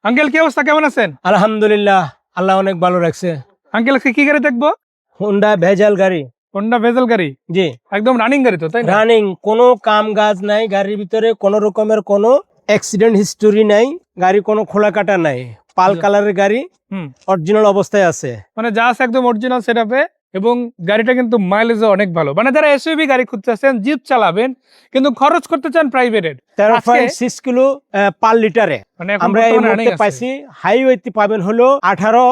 Uncle কি অবস্থা, কেমন আছেন? আলহামদুলিল্লাহ, আল্লাহ অনেক ভালো রাখছে। আঙ্কেল আজকে কি গাড়ি দেখবো? হোন্ডা ভেজাল গাড়ি। হোন্ডা ভেজেল গাড়ি, জি, একদম রানিং গাড়ি তো, তাই না? রানিং, কোনো কাম কাজ নাই গাড়ির ভিতরে, কোনো রকমের কোনো অ্যাক্সিডেন্ট হিস্টোরি নাই, গাড়ি কোনো খোলা কাটা নাই, পাল কালারের গাড়ি, হুম, অরিজিনাল অবস্থায় আছে। মানে যা আছে একদম অরিজিনাল সেটআপে। এবং গাড়িটা কিন্তু মাইলেজও অনেক ভালো, মানে যারা এসইউভি গাড়ি খুঁজতেছেন, জিপ চালাবেন কিন্তু খরচ করতে চান প্রাইভেটের, 13.6 কিলো পার লিটারে মানে এখন আমরা এই বর্তমানে running মুহূর্তে আছে। পাইছি। হাইওয়েতে পাবেন হলো 18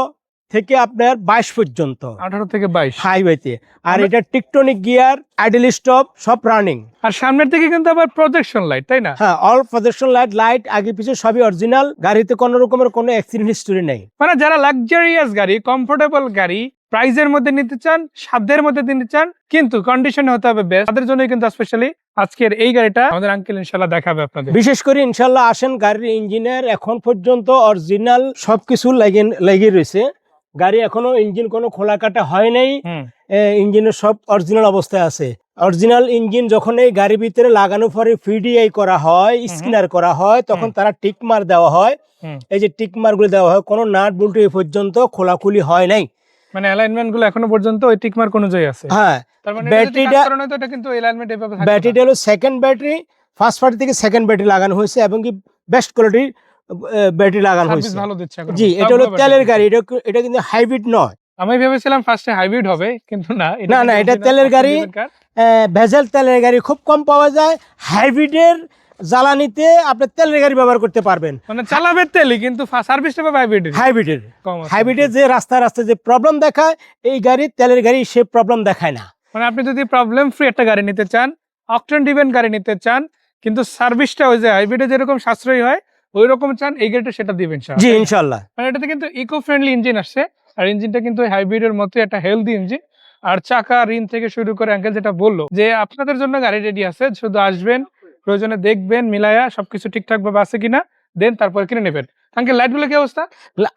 থেকে আপনার 22 পর্যন্ত 18 থেকে 22। হাইওয়েতে। আর এটা টিকটনিক গিয়ার, আইডল স্টপ, সব রানিং। আর সামনের দিকে কিন্তু আবার প্রজেকশন লাইট, তাই না? হ্যাঁ, অল প্রজেকশন লাইট আগে পিছে সবই অরিজিনাল। গাড়িতে কোনো রকমের কোনো অ্যাক্সিডেন্ট হিস্টোরি নেই। মানে যারা লাক্সারিয়াস গাড়ি, কমফোর্টেবল গাড়ি প্রাইজের মধ্যে নিতে চান, সাধ্যের মধ্যে নিতে চান, কিন্তু কন্ডিশনে হতে হবে বেস্ট, তাদের জন্য কিন্তু স্পেশালি আজকের এই গাড়িটা আমাদের আঙ্কেল ইনশাআল্লাহ দেখাবে আপনাদের। বিশেষ করে ইনশাল্লাহ আসেন, গাড়ির ইঞ্জিনের এখন পর্যন্ত অরিজিনাল সবকিছু লেগে রয়েছে। গাড়ি এখনো ইঞ্জিন কোনো খোলা কাটা হয় নাই, ইঞ্জিনের সব অরিজিনাল অবস্থায় আছে। অরিজিনাল ইঞ্জিন যখন এই গাড়ির ভিতরে লাগানোর পরে পিডিআই করা হয়, স্ক্যানার করা হয়, তখন তারা টিক মার দেওয়া হয়। এই যে টিক মার গুলো দেওয়া হয়, কোনো নাট বল্টু এই পর্যন্ত খোলাখুলি হয় নাই। মানে অ্যালাইনমেন্ট গুলো এখনো পর্যন্ত ওই টিক মার্ক অনুযায়ী আছে। হ্যাঁ, তার মানে ব্যাটারিটা এটা কিন্তু অ্যালাইনমেন্ট এভাবে থাকবে না। ব্যাটারিটা হলো সেকেন্ড ব্যাটারি, ফার্স্ট পার্টি থেকে সেকেন্ড ব্যাটারি লাগানো হয়েছে এবং কি বেস্ট কোয়ালিটির ব্যাটারি লাগানো সার্ভিস হয়েছে। ভালো দিচ্ছে এখন। জি, এটা হলো তেলের গাড়ি, এটা কিন্তু হাইব্রিড নয়। আমি ভেবেছিলাম ফার্স্টে হাইব্রিড হবে, কিন্তু না, না, এটা তেলের গাড়ি। ভেজাল তেলের গাড়ি খুব কম পাওয়া যায়। হাইব্রিডের জ্বালানিতে আপনি তেলের গাড়ি ব্যবহার করতে পারবেন। মানে চালাবে তেলই, কিন্তু সার্ভিসটা পাবে হাইব্রিড। হাইব্রিডের যে রাস্তায় যে প্রবলেম দেখায়, এই গাড়ি তেলের গাড়ি সে প্রবলেম দেখায় না। মানে আপনি যদি প্রবলেম ফ্রি একটা গাড়ি নিতে চান, অকটেন ডিভেন গাড়ি নিতে চান, কিন্তু সার্ভিসটা ওই যে হাইব্রিডে যেরকম সাশ্রয়ী হয় ওই রকম চান, এই গাড়িটা সেটা দিবেন। জি, ইনশাআল্লাহ। মানে এটাতে কিন্তু ইকো ফ্রেন্ডলি ইঞ্জিন আসছে, আর ইঞ্জিনটা কিন্তু হাইব্রিডের মতো একটা হেলদি ইঞ্জিন। আর চাকা, রিন থেকে শুরু করে আঙ্কেল যেটা বললো যে আপনাদের জন্য গাড়ি রেডি আছে, শুধু আসবেন, প্রয়োজনে দেখবেন, মিলায়া সবকিছু ঠিকঠাক ভাবে আছে কিনা, দেন তারপর কিনে নেবেন। আঙ্কেল লাইট গুলো কি অবস্থা?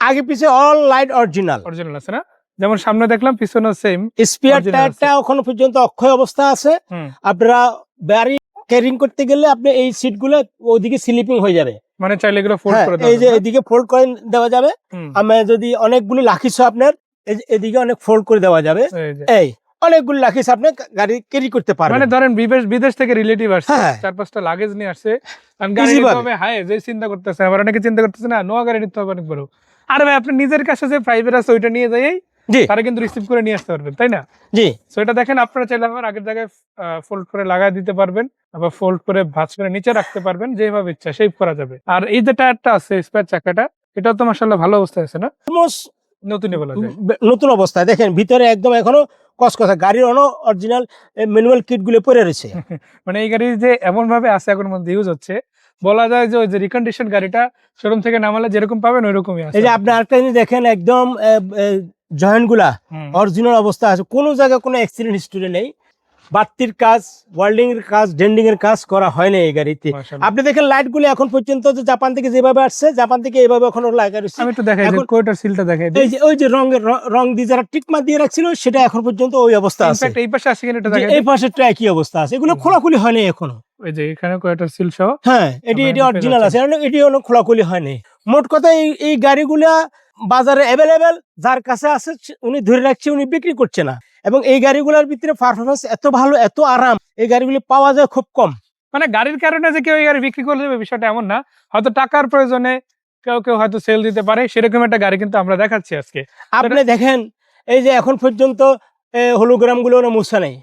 আগে পিছে অল লাইট অরিজিনাল আছে না? যেমন সামনে দেখলাম, পিছনে সেম। স্পেয়ার টায়ারটা এখনো পর্যন্ত অক্ষয় অবস্থা আছে। আপনারা গাড়ি ক্যারিং করতে গেলে আপনি এই সিটগুলো ওইদিকে স্লিপিং হয়ে যাবে, মানে চাইলে এগুলো ফোল্ড করে এই যে এদিকে ফোল্ড করে দেওয়া যাবে। আমি যদি অনেকগুলো লাখিস আপনার এদিকে অনেক ফোল্ড করে দেওয়া যাবে, এই অনেকগুলো লাখিস আপনি গাড়ি ক্যারি করতে পারবেন। মানে ধরেন বিদেশ থেকে রিলেটিভ আসছে, 4-5টা লাগেজ নিয়ে আসছে, গাড়ি নিতে হবে, হাই যে চিন্তা করতেছে, আবার অনেকে চিন্তা করতেছে না নোয়া গাড়ি নিতে হবে অনেক বড়। আরে ভাই, আপনি নিজের কাছে যে প্রাইভেট আছে ওইটা নিয়ে যাই, তারা কিন্তু রিসিভ করে নিয়ে আসতে পারবেন, তাই না? জি, সো এটা দেখেন, আপনারা চাইলে আবার আগের জায়গায় ফোল্ড করে লাগাই দিতে পারবেন, আবার ফোল্ড করে ভাঁজ করে নিচে রাখতে পারবেন, যেভাবে ইচ্ছা শেপ করা যাবে। আর এই যে টায়ারটা আছে স্পেয়ার চাকাটা, এটাও তো মাশাআল্লাহ ভালো অবস্থায় আছে না? নতুনই বলা যায়, নতুন অবস্থায়। দেখেন ভিতরে একদম এখনো কসকসা, গাড়ির অরিজিনাল ম্যানুয়াল কিট গুলো পরে রয়েছে। মানে এই গাড়ি যে এমন ভাবে আছে এখন মধ্যে ইউজ হচ্ছে, বলা যায় যে ওই যে রিকন্ডিশন গাড়িটা শোরুম থেকে নামালে যেরকম পাবেন ওইরকমই আছে। এই যে আপনি আরেকটা জিনিস দেখেন, একদম জয়েন্ট গুলা অরিজিনাল অবস্থা আছে, কোনো জায়গায় কোনো অ্যাক্সিডেন্ট হিস্টোরি নেই। বাত্তির কাজ, ওয়েল্ডিং এর কাজ, ডেন্ডিং এর কাজ করা হয় না এই গাড়িতে। আপনি দেখেন লাইট গুলো এখন পর্যন্ত জাপান থেকে যেভাবে আসছে, জাপান থেকে এইভাবে এখনো লাগা রয়েছে। আমি একটু দেখাই, কোটার সিলটা দেখাই। এই যে ওই যে রং দিয়ে যারা টিকমা দিয়ে রাখছিল, সেটা এখন পর্যন্ত ওই অবস্থা আছে। এই পাশে আসে কিনা এটা দেখাই, এই পাশেরটা একই অবস্থা আছে, এগুলো খোলাখুলি হয় না এখনো। ওই যে এখানে কোটার সিল সহ, হ্যাঁ, এটি অরিজিনাল আছে, এটি অনেক খোলাখুলি হয় না। মোট কথা এই গাড়িগুলা বাজারে অ্যাভেলেবেল, যার কাছে আছে উনি ধরে রাখছে, উনি বিক্রি করছে না। এবং এই গাড়িগুলোর ভিতরে পারফরমেন্স এত ভালো, এত আরাম, এই গাড়িগুলি পাওয়া যায় খুব কম। মানে গাড়ির কারণে যে কেউ এই গাড়ি বিক্রি করে দেবে বিষয়টা এমন না, হয়তো টাকার প্রয়োজনে কেউ হয়তো সেল দিতে পারে, সেরকম একটা গাড়ি কিন্তু আমরা দেখাচ্ছি আজকে। আপনি দেখেন, এই যে এখন পর্যন্ত হোলোগ্রাম গুলো মুছা নেই,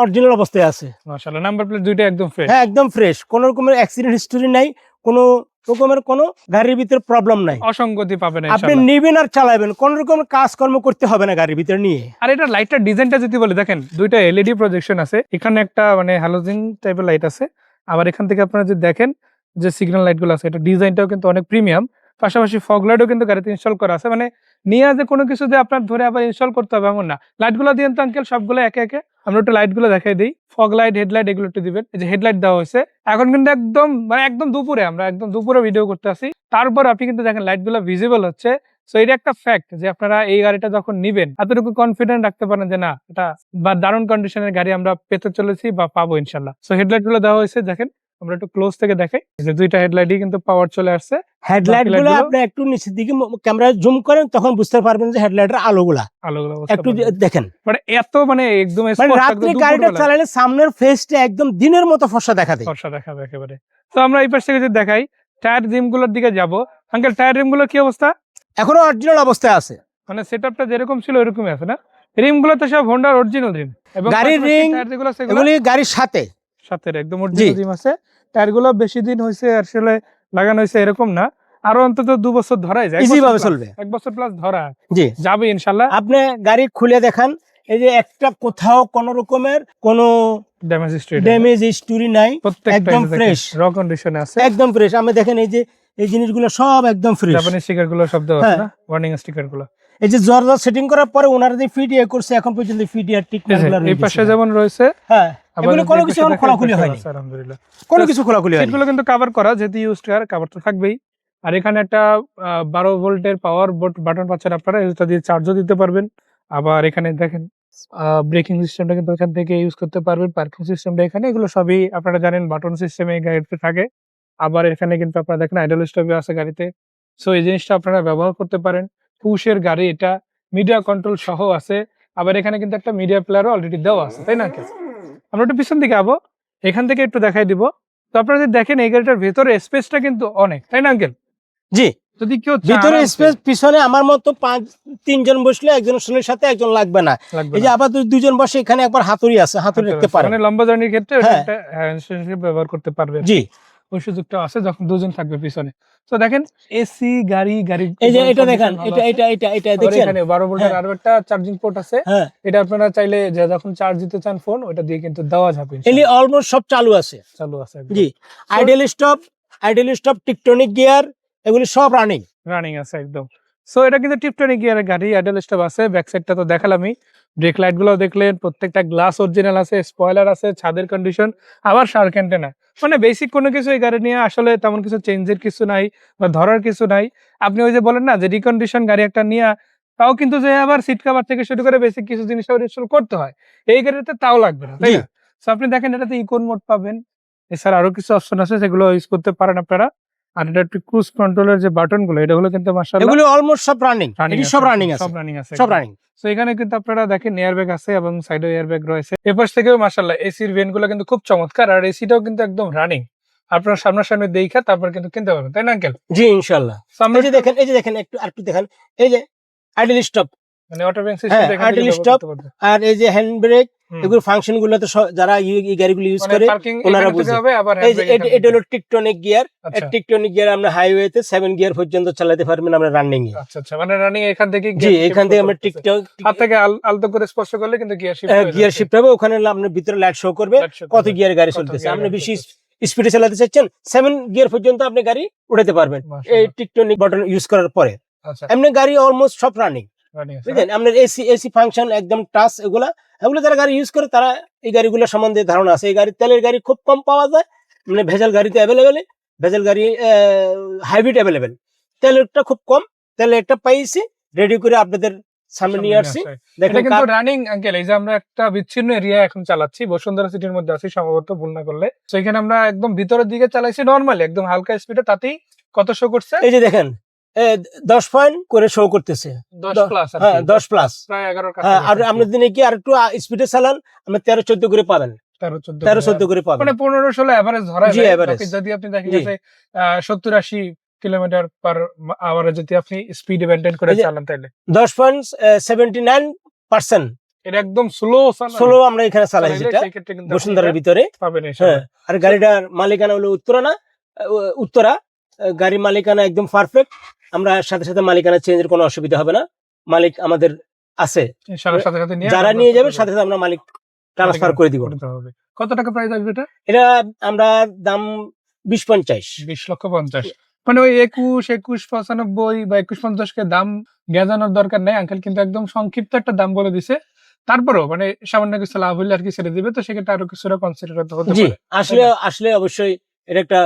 অরিজিনাল অবস্থায় আছে। মাশাআল্লাহ, নাম্বার প্লেট দুইটা একদম ফ্রেশ। হ্যাঁ, একদম ফ্রেশ, কোনো রকমের অ্যাক্সিডেন্ট হিস্টোরি নাই, কোনো রকমের কোনো গাড়ির ভিতরে প্রবলেম নাই, অসঙ্গতি পাবেন। আপনি নিবেন আর চালাবেন, কোন রকমের কাজকর্ম করতে হবে না গাড়ির ভিতরে নিয়ে। আর এটা লাইটটার ডিজাইনটা যদি বলি, দেখেন দুইটা এলইডি প্রজেকশন আছে, এখানে একটা মানে হ্যালোজেন টাইপের লাইট আছে, আবার এখান থেকে আপনারা যদি দেখেন যে সিগন্যাল লাইট গুলো আছে, এটা ডিজাইনটাও কিন্তু অনেক প্রিমিয়াম। পাশাপাশি ফগ লাইটও কিন্তু গাড়িতে ইনস্টল করা আছে, মানে নিয়ে যে কোনো কিছু যে আপনার ধরে আবার ইনস্টল করতে হবে এমন না। লাইটগুলো দিয়ে তো আঙ্কেল সবগুলো একে একে, আমরা একটু লাইটগুলো দেখাই দিই। ফগ লাইট, হেডলাইট এগুলো একটু দিবেন। এই যে হেডলাইট দেওয়া হয়েছে, এখন কিন্তু একদম দুপুরে, আমরা একদম দুপুরে ভিডিও করতে আসি, তারপর আপনি কিন্তু দেখেন লাইটগুলো ভিজিবল হচ্ছে। সো এটা একটা ফ্যাক্ট যে আপনারা এই গাড়িটা যখন নিবেন এতটুকু কনফিডেন্ট রাখতে পারেন যে না, এটা বা দারুণ কন্ডিশনের গাড়ি আমরা পেতে চলেছি বা পাবো ইনশাল্লাহ। সো হেডলাইট গুলো দেওয়া হয়েছে, দেখেন আমরা একটু ক্লোজ থেকে দেখাই, এই যে দুইটা হেডলাইটই কিন্তু পাওয়ার চলে আসছে। হেডলাইট বাকি গুলো light গুলো- আপনি একটু নিচের দিকে ক্যামেরা জুম করেন, তখন বুঝতে পারবেন যে হেডলাইটের আলোগুলা আলোগুলো একটু দেখেন। মানে এত মানে একদম মানে স্পষ্ট, একদম রাত্রে গাড়িটা দুপুরবেলা চালালে সামনের ফেসটা একদম দিনের মতো ফর্সা দেখা দেয়। ফর্সা দেখাবে একেবারে। তো আমরা এই পাশ থেকে যদি দেখাই টায়ার রিম গুলোর দিকে যাব, আঙ্কেল টায়ার রিম গুলো কি অবস্থা? এখনো অরিজিনাল অবস্থায় আছে। মানে সেটআপটা যেরকম ছিল ওরকমই আছে না? রিম গুলো তো সব হোন্ডার অরিজিনাল রিম, এবং গাড়ির পাশাপাশি ring টায়ার যেগুলো সেগুলো এগুলি গাড়ির সাথে সাথে একদম অরিজিনাল রিম আছে। টায়ার গুলো বেশি দিন হয়েছে আসলে লাগানো হয়েছে এরকম না, আরো অন্তত 2 বছর ধরাই যায়, ইজি ভাবে চলবে। 1 বছর প্লাস ধরা জি, যাবে ইনশাল্লাহ। আপনি গাড়ি খুলে দেখান, এই যে একটা কোথাও কোন রকমের কোনো ড্যামেজ হিস্টরি ড্যামেজ হিস্টোরি নাই, প্রত্যেকটা একদম ফ্রেশ, র কন্ডিশনে আছে। একদম ফ্রেশ। আমি দেখেন এই যে এই জিনিসগুলো সব একদম ফ্রেশ। জাপানি স্টিকার গুলো সব দেওয়া আছে হ্যাঁ। না, ওয়ার্নিং স্টিকার গুলো। এই যে জর্জা সেটিং করার পরে ওনারা যে ফিট করছে, এখন পর্যন্ত ফিট ঠিক এই পাশে যেমন রয়েছে, হ্যাঁ, আবার এগুলো যদি কোনো এই কিছু পাশে এখন দেখেন, খোলাখুলি এই পাশে হয়নি, আছে, আলহামদুলিল্লাহ। কোনো কিছু খোলাখুলি হয়নি। সিটগুলো কিন্তু কভার করা, যেহেতু ইউজড কার, কভার তো থাকবেই। আর এখানে একটা 12 ভোল্টের পাওয়ার বাটন পাচ্ছেন আপনারা, এটা দিয়ে চার্জও দিতে পারবেন। আবার এখানে দেখেন ব্রেকিং সিস্টেমটা কিন্তু এখান থেকে ইউজ করতে পারবেন, পার্কিং সিস্টেমটা এখানে, এগুলো সবই আপনারা জানেন বাটন সিস্টেমে গাড়িতে থাকে। আবার এখানে কিন্তু আপনারা দেখেন আইডল স্টপে আছে গাড়িতে, সো এই জিনিসটা আপনারা ব্যবহার করতে পারেন। পুশের গাড়ি এটা, মিডিয়া কন্ট্রোল সহ আছে। আবার এখানে কিন্তু একটা মিডিয়া প্লেয়ারও অলরেডি দেওয়া আছে, তাই না? আমরা একটু পিছন দিকে যাবো, এখান থেকে একটু দেখাই দিব। তো আপনারা যদি দেখেন এই গাড়িটার ভেতরে স্পেসটা কিন্তু অনেক, তাই না আঙ্কেল? জি, যদি কেউ চায় ভিতরে আরামসে, স্পেস, পিছনে আমার মতো 3জন বসলে একজনের সাথে একজন লাগবে না। লাগবে এই যে না। আবার দুজন বসে, এখানে একবার হাতুড়ি আছে, হাতুড়ি রাখতে পারেন। মানে লম্বা জার্নির ক্ষেত্রে ওটা হ্যাঁ। একটা ব্যবহার করতে পারবেন। জি, ওই সুযোগটা আছে যখন দুজন থাকবে পিছনে। তো দেখেন এসি গাড়ি এই যে এটা দেখেন, এটা দেখছেন, এখানে 12 ভোল্টের হ্যাঁ। আরো একটা চার্জিং পোর্ট আছে। হ্যাঁ, এটা আপনারা চাইলে যে যখন চার্জ দিতে চান ফোন, ওটা দিয়ে কিন্তু দেওয়া যাবে, এলি অলমোস্ট সব চালু আছে। চালু আছে একদম। জি, আইডল স্টপ, টিকটনিক গিয়ার, এগুলি সব রানিং। রানিং আছে একদম। সো এটা কিন্তু টিপটনিক গিয়ারের গাড়ি, আইডল স্টপ আছে, ব্যাক সাইডটা তো দেখালামই, ব্রেক লাইট গুলো দেখলেন, প্রত্যেকটা গ্লাস অরিজিনাল আছে, স্পয়লার আছে, ছাদের কন্ডিশন, আবার শার্ক অ্যান্টেনা। মানে বেসিক কোনো কিছু এই গাড়ি নিয়ে আসলে তেমন কিছু চেঞ্জের কিছু নাই বা ধরার কিছু নাই। আপনি ওই যে বলেন না যে রিকন্ডিশন গাড়ি একটা নিয়ে, তাও কিন্তু যে আবার সিট কভার থেকে শুরু করে বেসিক কিছু জিনিস ইনস্টল করতে হয়, এই গাড়িতে তাও লাগবে না, তাই জি। না? সো আপনি দেখেন এটাতে ইকোন মোড পাবেন, এছাড়া আরো কিছু অপশন আছে সেগুলো ইউজ করতে পারেন আপনারা। আর এটা একটু ক্রুজ কন্ট্রোলের যে বাটন গুলো, এটা হলো কিন্তু মাশাআল্লাহ এগুলি অলমোস্ট সব রানিং, এটি সব রানিং আছে, সব রানিং আছে সব রানিং। তো এখানে কিন্তু আপনারা দেখেন এয়ারব্যাগ আছে এবং সাইডে এয়ারব্যাগ রয়েছে। এপাশ থেকেও মাশাআল্লাহ এসির ভেন্ট গুলো কিন্তু খুব চমৎকার, আর এসিটাও কিন্তু একদম রানিং। আপনারা সামনাসামনি দেখা তারপর কিন্তু কিনতে পারবেন, তাই না আঙ্কেল? জি, ইনশাআল্লাহ। সামনে এই যে দেখেন একটু দেখেন, এই যে আইডল স্টপ, মানে অটো ব্রেক হ্যাঁ, সিস্টেম idle stop, আর এই যে হ্যান্ড ব্রেক, এগুলো ফাংশন গুলো তো যারা এই গাড়িগুলো ইউজ করে ওনারা বুঝে। এই যে এটা হলো টিকটনিক গিয়ার, টিকটনিক গিয়ার আমরা হাইওয়েতে 7 গিয়ার পর্যন্ত চালাতে পারবেন আমরা রানিং এ। আচ্ছা, মানে রানিং এখান থেকে, জি, এখান থেকে আমরা টিকটক হাত থেকে আলতো করে স্পর্শ করলে কিন্তু গিয়ার শিফট হবে, ওখানে আপনার ভিতরে লাইট শো করবে কত গিয়ার গাড়ি চলতেছে। আপনি বেশি স্পিডে চালাতে চাচ্ছেন, 7 গিয়ার পর্যন্ত আপনি গাড়ি উঠাতে পারবেন এই টিকটনিক বাটন ইউজ করার পরে। এমনি গাড়ি অলমোস্ট সব রানিং, বুঝলেন? আপনার এসি ফাংশন একদম টাচ, এগুলো যারা গাড়ি ইউজ করে তারা এই গাড়িগুলো সম্বন্ধে ধারণা আছে। এই গাড়ি তেলের গাড়ি খুব কম পাওয়া যায়, মানে ভেজাল গাড়িতে অ্যাভেলেবেল, ভেজাল গাড়ি হাইব্রিড অ্যাভেলেবেল, তেলেরটা খুব কম। তেলে একটা পাইছি, রেডি করে আপনাদের সামনে নিয়ে আসছি। দেখেন কিন্তু রানিং আঙ্কেল, এই যে আমরা একটা বিচ্ছিন্ন এরিয়া এখন চালাচ্ছি, বসুন্ধরা সিটির মধ্যে আছি সম্ভবত, ভুল না করলে। তো এখানে আমরা একদম ভিতরের দিকে চালাইছি নরমালি, একদম হালকা স্পিডে, তাতেই কত শো করছে? এই যে দেখেন 10 পয়েন্ট করে শো করতেছে, 10 প্লাস, হ্যাঁ 10 প্লাস, প্রায় 11 কাছে। হ্যাঁ, আর আপনি দিনে কি আর একটু স্পিডে চালান, আপনি 13-14 করে পাবেন, 13-14 করে পাবেন, মানে 15-16 এভারেজ ধরা জি, যায়। average। যদি আপনি দেখেন যে 70-80 কিলোমিটার পার আওয়ারে যদি আপনি স্পিড মেইনটেইন করে চালান, তাহলে 10.79%, এটা একদম স্লো আমরা এখানে চালাই, যেটা বসুন্ধরার ভিতরে পাবেন। হ্যাঁ, আর গাড়িটার মালিকানা হলো উত্তরা, গাড়ির মালিকানা একদম পারফেক্ট। আমরা সাথে সাথে মালিকানা চেঞ্জের কোনো অসুবিধা হবে না, মালিক আমাদের আছে, যারা নিয়ে যাবে সাথে সাথে আমরা মালিক ট্রান্সফার করে দিব। কত টাকা প্রাইস আসবে এটা? এটা আমরা দাম 20,50,000, মানে ওই 21,95 বা 21,50 কে দাম গেজানোর দরকার নেই আঙ্কেল, কিন্তু একদম সংক্ষিপ্ত একটা দাম বলে দিছে। তারপরেও মানে সামান্য কিছু লাভ হইলে আর কি ছেড়ে দিবে, তো সেক্ষেত্রে আরো কিছুটা কনসিডার করতে হতে পারে। আসলে অবশ্যই এটা একটা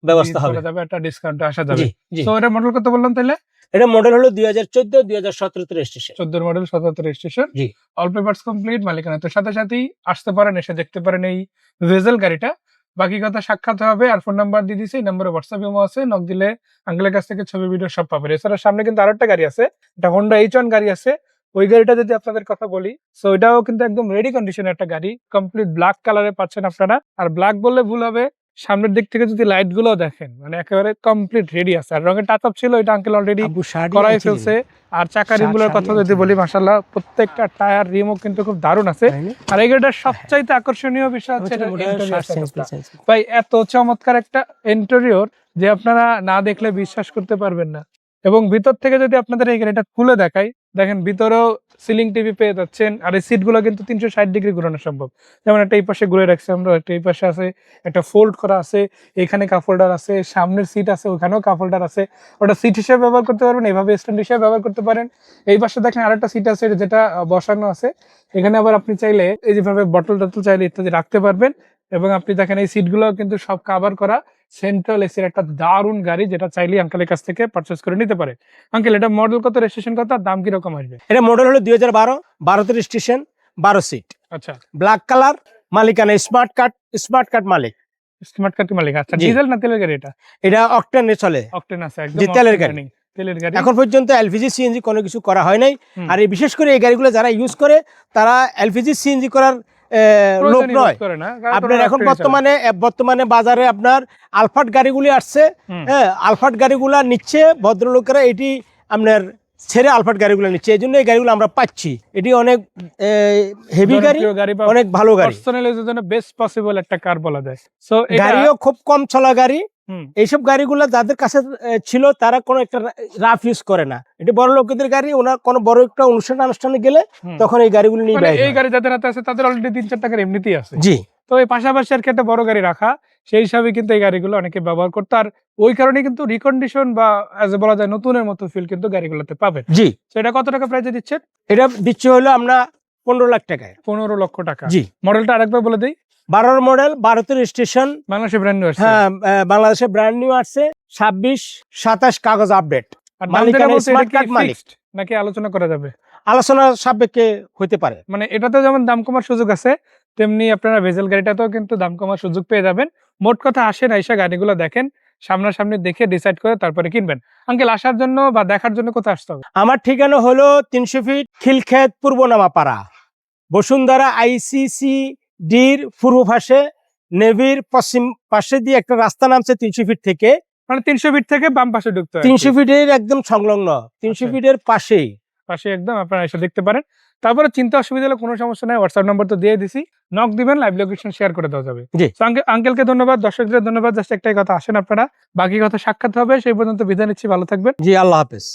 ব্যবস্থা হবে, একটা ডিসকাউন্ট আসা যাবে। তো এটা মডেল কত বললাম তাহলে? এটা মডেল হলো 2014-2017 রেজিস্ট্রেশন, 14 মডেল 17 রেজিস্ট্রেশন। জি, অল পেপারস কমপ্লিট, মালিকানা তো সাথে সাথেই আসতে পারেন, এসে দেখতে পারেন এই ভেজেল গাড়িটা। বাকি কথা সাক্ষাৎ হবে। আর ফোন নাম্বার দিয়ে দিছি, এই নম্বরে হোয়াটসঅ্যাপ ইমো আছে, নক দিলে আঙ্কেলের কাছ থেকে ছবি ভিডিও সব পাবেন। এছাড়া সামনে কিন্তু আরো একটা গাড়ি আছে, একটা হোন্ডা H1 গাড়ি আছে। ওই গাড়িটা যদি আপনাদের কথা বলি, সো এটাও কিন্তু একদম রেডি কন্ডিশনের একটা গাড়ি, কমপ্লিট ব্ল্যাক কালারে পাচ্ছেন আপনারা। আর ব্ল্যাক বললে ভুল হবে, সামনের দিক থেকে যদি লাইট গুলো দেখেন, মানে একেবারে কমপ্লিট রেডি আছে। আর রঙের টাচ আপ ছিল, এটা আঙ্কেল অলরেডি আবু শাড়ি করাই আছে ফেলছে। আর চাকা শাড়ি রিমগুলোর কথা যদি আছে। বলি, মাশাআল্লাহ প্রত্যেকটা টায়ার রিমও কিন্তু খুব দারুণ আছে। তাই না? আর এই গাড়িটার সবচাইতে আকর্ষণীয় বিষয় হচ্ছে ওটা এটার মনে হয় interior শ্বাস setup টা। চেঞ্জ। ভাই এত চমৎকার একটা ইন্টেরিয়র যে আপনারা না দেখলে বিশ্বাস করতে পারবেন না। এবং ভিতর থেকে যদি আপনাদের এই গাড়িটা খুলে দেখাই, দেখেন ভিতরেও সিলিং টিভি পেয়ে যাচ্ছেন। আর এই সিটগুলো কিন্তু 360 ডিগ্রি ঘোরানো সম্ভব। যেমন একটা এই পাশে ঘুরে রাখছি আমরা, একটা এই পাশে আছে, একটা ফোল্ড করা আছে, এখানে কাপ হোল্ডার আছে, সামনের সিট আছে, ওখানেও কাপ হোল্ডার আছে। ওটা সিট হিসেবে ব্যবহার করতে পারবেন, এইভাবে স্ট্যান্ড হিসেবে ব্যবহার করতে পারেন। এই পাশে দেখেন আরেকটা সিট আছে যেটা বসানো আছে। এখানে আবার আপনি চাইলে এই যেভাবে বটল টটল চাইলে ইত্যাদি রাখতে পারবেন। এবং আপনি দেখেন এই সিটগুলো কিন্তু সব কভার করা, সেন্ট্রাল এসির একটা দারুণ গাড়ি, যেটা চাইলে আঙ্কেলের কাছ থেকে পারচেজ করে নিতে পারে। আঙ্কেল এটা মডেল কত, রেজিস্ট্রেশন কত, আর দাম কিরকম আসবে? এটা মডেল হলো 2012, 12তে রেজিস্ট্রেশন, 12 সিট, আচ্ছা, ব্ল্যাক কালার, মালিকানা স্মার্ট কার্ড মালিক। স্মার্ট কার্ড মালিক। আচ্ছা, জি। ডিজেল না তেলের গাড়ি এটা? এটা অকটেনে চলে। অকটেন আছে, একদম জি, তেলের octane গাড়ি। running, তেলের গাড়ি। এখন পর্যন্ত এলপিজি সিএনজি কোনো কিছু করা হয় নাই। হুম। আর এই বিশেষ করে এই গাড়িগুলো যারা ইউজ করে তারা এলপিজি সিএনজি করার লোক প্রয়োজনই নয়। বোধ করে না, কারণ আপনার ওরা এখন octane চালায়। বর্তমানে বাজারে আপনার আলফাট গাড়িগুলি আসছে। হুম। হ্যাঁ, আলফাট গাড়িগুলা নিচ্ছে ভদ্রলোকেরা, এটি আপনার ছেড়ে আলফাট গাড়িগুলো নিচ্ছে। এই জন্য এই গাড়িগুলো আমরা পাচ্ছি। এটি অনেক হেভি গাড়ি, জনপ্রিয় গাড়ি বা অনেক ভালো গাড়ি। পার্সোনাল ইউজের জন্য বেস্ট পসিবল একটা কার বলা যায়। সো এটা গাড়িও খুব কম চলা গাড়ি। হুম। এইসব গাড়িগুলো যাদের কাছে ছিল তারা কোনো একটা রাফ ইউজ করে না। এটি বড় লোকেদের গাড়ি, ওনার কোনো বড় একটা অনুষ্ঠানে গেলে হুম। তখন এই গাড়িগুলো নিয়ে মানে বের এই হয়। গাড়ি যাদের হাতে আছে তাদের অলরেডি 3-4 টাকার এমনিতেই আছে। জি তো এই পাশাপাশি আর কি একটা বড় গাড়ি রাখা, সেই হিসাবে কিন্তু এই গাড়িগুলো অনেকে ব্যবহার করতে, আর ওই কারণে কিন্তু রিকন্ডিশন বা as a বলা যায় নতুনের মতো ফিল কিন্তু গাড়িগুলোতে পাবেন। জি, তো এটা কত টাকা প্রাইসে দিচ্ছেন? এটা দিচ্ছে হলো আমরা 15 লাখ টাকায়। 15 লক্ষ টাকা। জি, মডেলটা আরেকবার বলে দেই। 12 মডেল, 12তে রেজিস্ট্রেশন। বাংলাদেশে ব্র্যান্ড নিউ আসছে। হ্যাঁ, বাংলাদেশে ব্র্যান্ড নিউ আসছে। 26-27 কাগজ আপডেট। আর দাম মালিকানা যেটা বলছে এটা স্মার্ট কি কার্ড মালিক। ফিক্সড নাকি আলোচনা করা যাবে? আলোচনা সাপেক্ষে হতে পারে। মানে এটাতে যেমন দাম কমার সুযোগ আছে, তেমনি আপনারা ভেজেল গাড়িটাতেও কিন্তু দাম কমার সুযোগ পেয়ে যাবেন। মোট কথা আসেন, আইসা গাড়িগুলো দেখেন, সামনাসামনি দেখে ডিসাইড করে তারপরে কিনবেন। আঙ্কেল আসার জন্য বা দেখার জন্য কোথায় আসতে হবে? আমার ঠিকানা হলো 300 ফিট খিলক্ষেত পূর্ব নামাপাড়া, বসুন্ধরা ICCDর পূর্ব পাশে, নেভির পশ্চিম পাশে দিয়ে একটা রাস্তা নামছে 300 ফিট থেকে। মানে 300 ফিট থেকে বাম পাশে ঢুকতে হয়। 300 ফিটের একদম সংলগ্ন, 300 আচ্ছা। ফিটের পাশেই। পাশে একদম আপনারা এসে দেখতে পারেন। তারপরে চিন্তা অসুবিধা হলে কোনো সমস্যা নাই, হোয়াটসঅ্যাপ নম্বর তো দিয়ে দিছি, নক দিবেন, লাইভ লোকেশন শেয়ার করে দেওয়া যাবে। জি। So, আঙ্কেলকে ধন্যবাদ, দর্শকদের ধন্যবাদ। জাস্ট একটাই কথা, আসেন আপনারা, বাকি কথা সাক্ষাৎ হবে। সেই পর্যন্ত বিদায় নিচ্ছি, ভালো থাকবেন। জি, আল্লাহ হাফেজ।